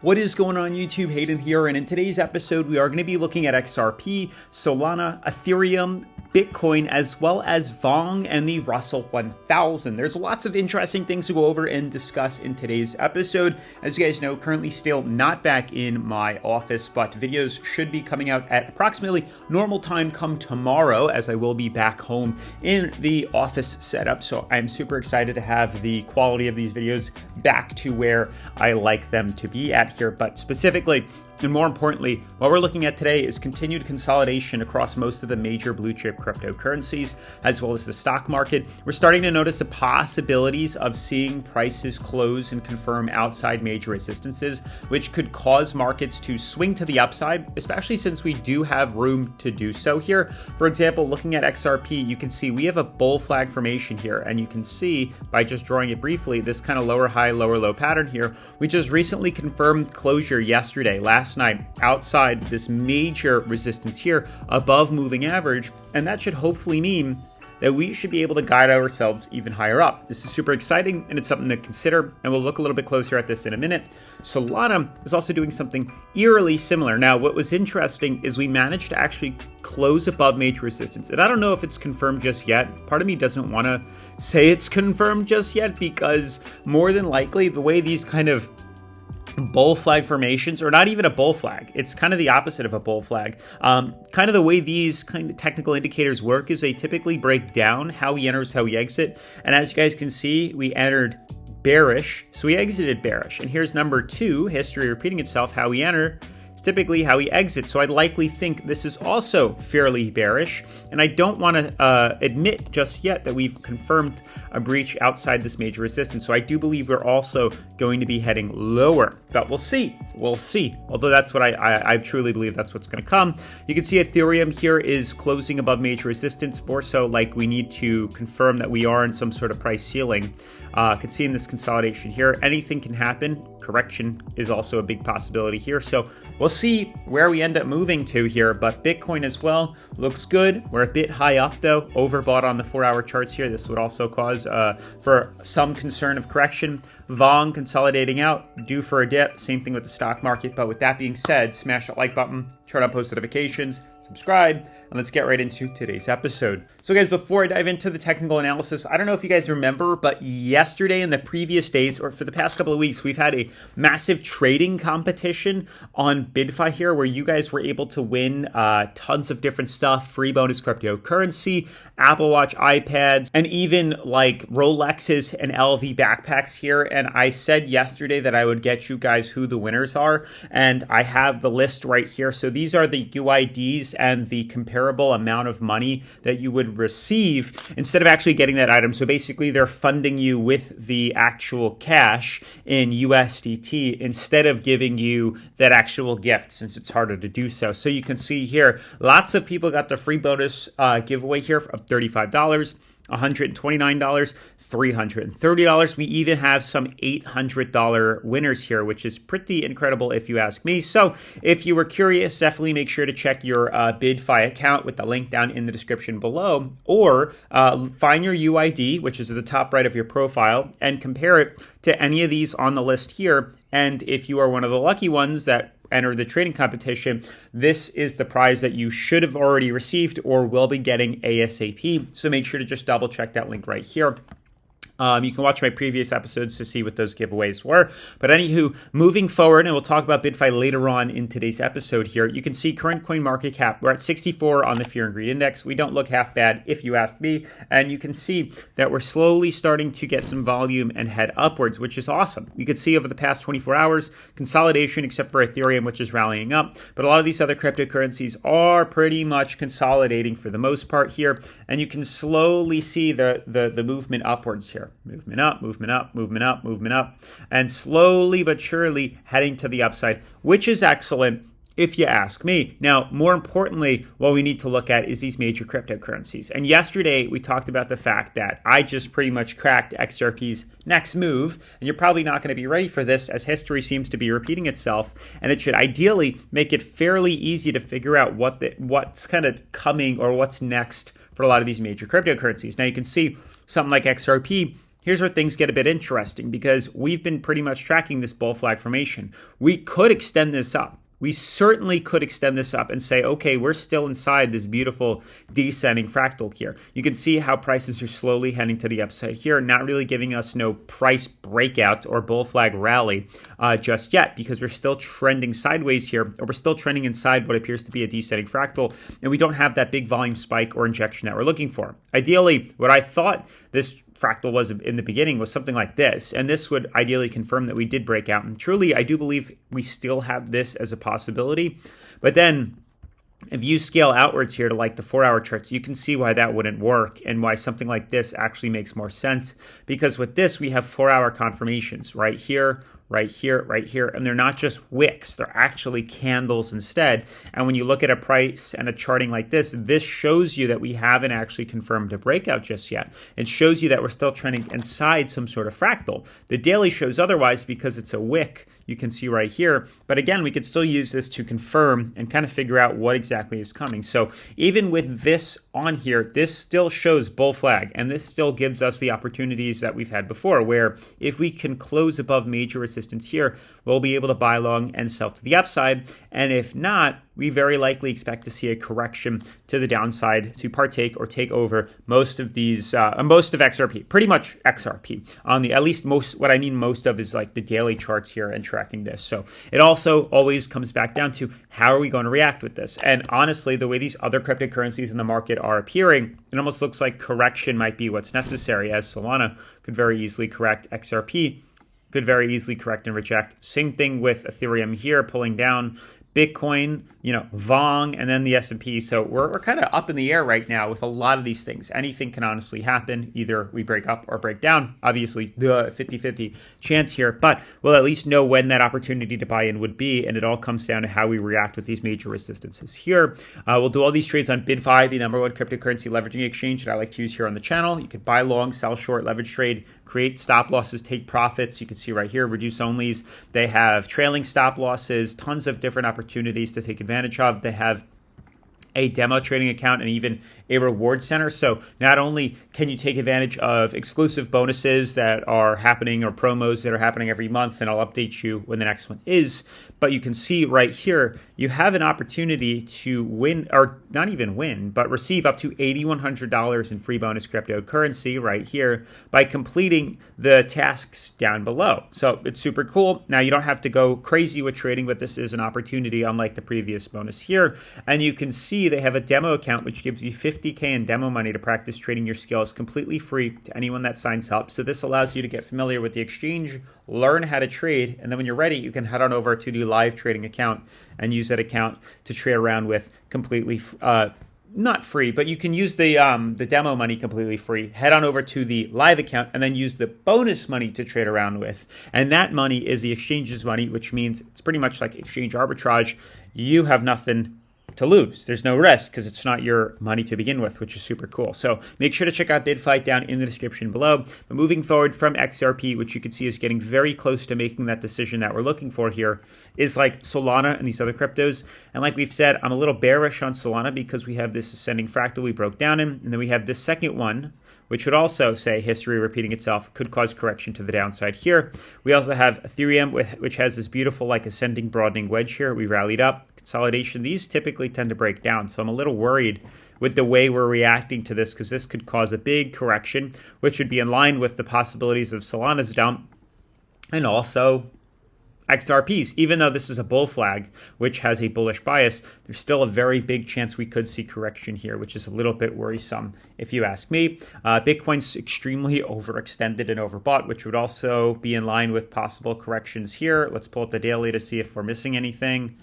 What is going on YouTube? Hayden here, and in today's episode we are going to be looking at XRP, Solana, Ethereum, Bitcoin, as well as VONG and the Russell 1000. There's lots of interesting things to go over and discuss in today's episode. As you guys know, currently still not back in my office, but videos should be coming out at approximately normal time come tomorrow, as I will be back home in the office setup. So I'm super excited to have the quality of these videos back to where I like them to be at here. But specifically, and more importantly, what we're looking at today is continued consolidation across most of the major blue chip cryptocurrencies, as well as the stock market. We're starting to notice the possibilities of seeing prices close and confirm outside major resistances, which could cause markets to swing to the upside, especially since we do have room to do so here. For example, looking at XRP, you can see we have a bull flag formation here, and you can see by just drawing it briefly, this kind of lower high, lower low pattern here. We just recently confirmed closure yesterday, last night, outside this major resistance here above moving average, and that should hopefully mean that we should be able to guide ourselves even higher up. This is super exciting, and it's something to consider, and we'll look a little bit closer at this in a minute. Solana is also doing something eerily similar. Now, what was interesting is we managed to actually close above major resistance, and I don't know if it's confirmed just yet. Part of me doesn't want to say it's confirmed just yet, because more than likely, the way these kind of bull flag formations, or not even a bull flag, it's kind of the opposite of a bull flag. Kind of the way these kind of technical indicators work is they typically break down how he enters, how he exit. And as you guys can see, we entered bearish, so we exited bearish. And here's number two, history repeating itself, how we enter, typically how he exits. So I'd likely think this is also fairly bearish, and I don't want to admit just yet that we've confirmed a breach outside this major resistance. So I do believe we're also going to be heading lower, but we'll see. Although that's what I truly believe that's what's going to come. You can see Ethereum here is closing above major resistance, more so like we need to confirm that we are in some sort of price ceiling. Could see in this consolidation here, anything can happen. Correction is also a big possibility here. So we'll see where we end up moving to here, but Bitcoin as well looks good. We're a bit high up though, overbought on the 4-hour charts here. This would also cause for some concern of correction. VONG consolidating out, due for a dip. Same thing with the stock market. But with that being said, smash that like button, turn on post notifications, subscribe, and let's get right into today's episode. So guys, before I dive into the technical analysis, I don't know if you guys remember, but yesterday and the previous days, or for the past couple of weeks, we've had a massive trading competition on BITUNIX here, where you guys were able to win tons of different stuff, free bonus cryptocurrency, Apple Watch, iPads, and even like Rolexes and LV backpacks here. And I said yesterday that I would get you guys who the winners are, and I have the list right here. So these are the UIDs and the comparable amount of money that you would receive instead of actually getting that item. So basically they're funding you with the actual cash in USDT instead of giving you that actual gift, since it's harder to do so. So you can see here, lots of people got the free bonus giveaway here of $35. $129, $330. We even have some $800 winners here, which is pretty incredible if you ask me. So if you were curious, definitely make sure to check your BITUNIX account with the link down in the description below, or find your UID, which is at the top right of your profile, and compare it to any of these on the list here. And if you are one of the lucky ones that enter the trading competition, this is the prize that you should have already received or will be getting ASAP. So make sure to just double check that link right here. You can watch my previous episodes to see what those giveaways were. But anywho, moving forward, and we'll talk about BITUNIX later on in today's episode here, you can see current coin market cap. We're at 64 on the Fear and Greed Index. We don't look half bad if you ask me. And you can see that we're slowly starting to get some volume and head upwards, which is awesome. You can see over the past 24 hours, consolidation except for Ethereum, which is rallying up. But a lot of these other cryptocurrencies are pretty much consolidating for the most part here. And you can slowly see the movement upwards here. Movement up, movement up, movement up, movement up, and slowly but surely heading to the upside, which is excellent if you ask me. Now, more importantly, what we need to look at is these major cryptocurrencies. And yesterday, we talked about the fact that I just pretty much cracked XRP's next move, and you're probably not going to be ready for this, as history seems to be repeating itself, and it should ideally make it fairly easy to figure out what's kind of coming or what's next for a lot of these major cryptocurrencies. Now, you can see something like XRP here's where things get a bit interesting because we've been pretty much tracking this bull flag formation. We could extend this up. We certainly could extend this up and say, okay, we're still inside this beautiful descending fractal here. You can see how prices are slowly heading to the upside here, not really giving us no price breakout or bull flag rally just yet because we're still trending sideways here, or we're still trending inside what appears to be a descending fractal, and we don't have that big volume spike or injection that we're looking for. Ideally, what I thought this fractal was in the beginning was something like this, and this would ideally confirm that we did break out. And truly, I do believe we still have this as a possibility. But then if you scale outwards here to like the 4-hour charts, you can see why that wouldn't work and why something like this actually makes more sense. Because with this, we have 4-hour confirmations right here, right here, right here, and they're not just wicks, they're actually candles instead. And when you look at a price and a charting like this shows you that we haven't actually confirmed a breakout just yet. It shows you that we're still trending inside some sort of fractal. The daily shows otherwise because it's a wick, you can see right here. But again, we could still use this to confirm and kind of figure out what exactly is coming. So even with this on here, this still shows bull flag, and this still gives us the opportunities that we've had before, where if we can close above major resistance here, we'll be able to buy long and sell to the upside. And if not, we very likely expect to see a correction to the downside to partake or take over most of these, most of XRP, pretty much XRP on the, at least most, what I mean most of is like the daily charts here and tracking this. So it also always comes back down to how are we going to react with this? And honestly, the way these other cryptocurrencies in the market are appearing, it almost looks like correction might be what's necessary, as Solana could very easily correct, XRP could very easily correct and reject. Same thing with Ethereum here, pulling down. Bitcoin, Vong, and then the S&P. So we're kind of up in the air right now with a lot of these things. Anything can honestly happen. Either we break up or break down. Obviously, the 50-50 chance here, but we'll at least know when that opportunity to buy in would be, and it all comes down to how we react with these major resistances here. We'll do all these trades on BitFi, the #1 cryptocurrency leveraging exchange that I like to use here on the channel. You could buy long, sell short, leverage trade, create stop losses, take profits. You can see right here, reduce onlys. They have trailing stop losses, tons of different opportunities to take advantage of. They have a demo trading account and even a reward center. So not only can you take advantage of exclusive bonuses that are happening or promos that are happening every month, and I'll update you when the next one is, but you can see right here, you have an opportunity to win, or not even win, but receive up to $8,100 in free bonus cryptocurrency right here by completing the tasks down below. So it's super cool. Now you don't have to go crazy with trading, but this is an opportunity unlike the previous bonus here. And you can see they have a demo account which gives you $50K in demo money to practice trading your skills completely free to anyone that signs up. So this allows you to get familiar with the exchange, learn how to trade, and then when you're ready, you can head on over to the live trading account and use that account to trade around with completely not free, but you can use the demo money completely free. Head on over to the live account and then use the bonus money to trade around with. And that money is the exchange's money, which means it's pretty much like exchange arbitrage. You have nothing to lose. There's no risk because it's not your money to begin with, which is super cool. So make sure to check out BitFi down in the description below. But moving forward from XRP, which you can see is getting very close to making that decision that we're looking for here, is like Solana and these other cryptos. And like we've said, I'm a little bearish on Solana because we have this ascending fractal we broke down in, and then we have this second one, which would also say history repeating itself, could cause correction to the downside here. We also have Ethereum, which has this beautiful like ascending broadening wedge here. We rallied up. Consolidation, these typically tend to break down. So I'm a little worried with the way we're reacting to this because this could cause a big correction, which would be in line with the possibilities of Solana's dump and also XRPs. Even though this is a bull flag, which has a bullish bias, there's still a very big chance we could see correction here, which is a little bit worrisome if you ask me. Bitcoin's extremely overextended and overbought, which would also be in line with possible corrections here. Let's pull up the daily to see if we're missing anything.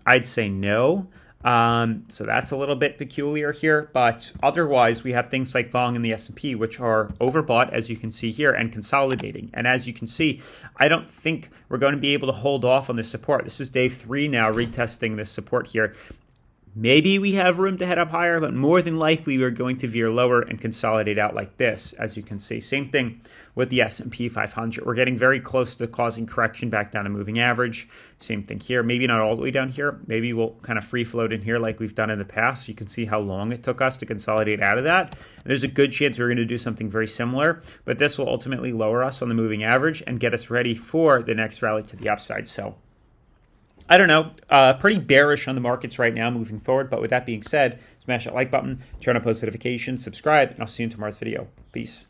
I'd say no. So that's a little bit peculiar here, but otherwise we have things like Vong and the S&P, which are overbought, as you can see here, and consolidating. And as you can see, I don't think we're going to be able to hold off on this support. This is day 3 now, retesting this support here. Maybe we have room to head up higher, but more than likely we're going to veer lower and consolidate out like this, as you can see. Same thing with the S&P 500. We're getting very close to causing correction back down to moving average. Same thing here. Maybe not all the way down here. Maybe we'll kind of free float in here like we've done in the past. You can see how long it took us to consolidate out of that. And there's a good chance we're going to do something very similar, but this will ultimately lower us on the moving average and get us ready for the next rally to the upside. So I don't know, pretty bearish on the markets right now moving forward. But with that being said, smash that like button, turn on post notifications, subscribe, and I'll see you in tomorrow's video. Peace.